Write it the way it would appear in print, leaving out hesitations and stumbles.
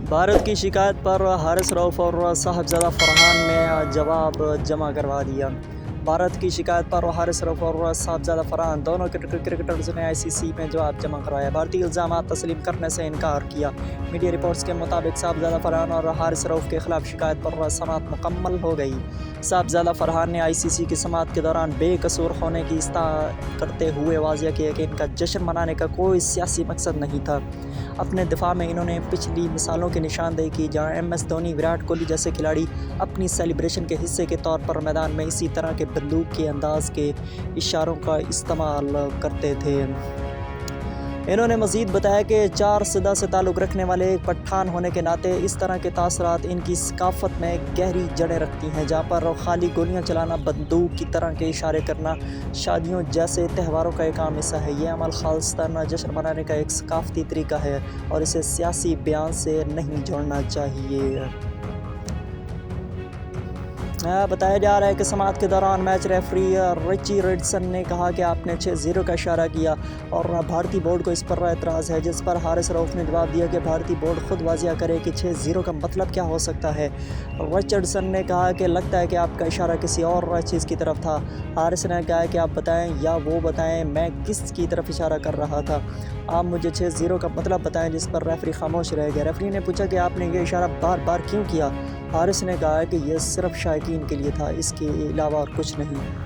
بھارت کی شکایت پر حارث رؤف اور صاحبزادہ فرحان نے جواب جمع کروا دیا۔ بھارت کی شکایت پر حارث رؤف اور صاحبزادہ فرحان دونوں کرکٹرز نے ICC میں جواب جمع کروایا۔ بھارتی الزامات تسلیم کرنے سے انکار کیا۔ میڈیا رپورٹس کے مطابق صاحبزادہ فرحان اور حارث رؤف کے خلاف شکایت پر سماعت مکمل ہو گئی۔ صاحبزادہ فرحان نے ICC کی سماعت کے دوران بے قصور ہونے کی اصطلاح کرتے ہوئے واضح کیا کہ ان کا جشن منانے کا کوئی سیاسی مقصد نہیں تھا۔ اپنے دفاع میں انہوں نے پچھلی مثالوں کی نشاندہی کی جہاں MS دھونی، وراٹ کوہلی جیسے کھلاڑی اپنی سیلیبریشن کے حصے کے طور پر میدان میں اسی طرح کے بندوق کے انداز کے اشاروں کا استعمال کرتے تھے۔ انہوں نے مزید بتایا کہ 4 سدہ سے تعلق رکھنے والے ایک پٹھان ہونے کے ناطے اس طرح کے تاثرات ان کی ثقافت میں گہری جڑیں رکھتی ہیں، جہاں پر خالی گولیاں چلانا، بندوق کی طرح کے اشارے کرنا شادیوں جیسے تہواروں کا ایک عام حصہ ہے۔ یہ عمل خالصتاً جشن منانے کا ایک ثقافتی طریقہ ہے اور اسے سیاسی بیان سے نہیں جوڑنا چاہیے۔ بتایا جا رہا ہے کہ سماعت کے دوران میچ ریفری رچی ریڈسن نے کہا کہ آپ نے 6-0 کا اشارہ کیا اور بھارتی بورڈ کو اس پر اعتراض ہے، جس پر حارث رؤف نے جواب دیا کہ بھارتی بورڈ خود واضح کرے کہ 6-0 کا مطلب کیا ہو سکتا ہے۔ رچرڈسن نے کہا کہ لگتا ہے کہ آپ کا اشارہ کسی اور چیز کی طرف تھا۔ حارث نے کہا کہ آپ بتائیں یا وہ بتائیں میں کس کی طرف اشارہ کر رہا تھا، آپ مجھے 6-0 کا مطلب بتائیں، جس پر ریفری خاموش رہ گیا۔ ریفری نے پوچھا کہ آپ نے یہ اشارہ بار بار کیوں کیا؟ حارث نے کہا کہ یہ صرف شائقین کے لیے تھا، اس کے علاوہ اور کچھ نہیں۔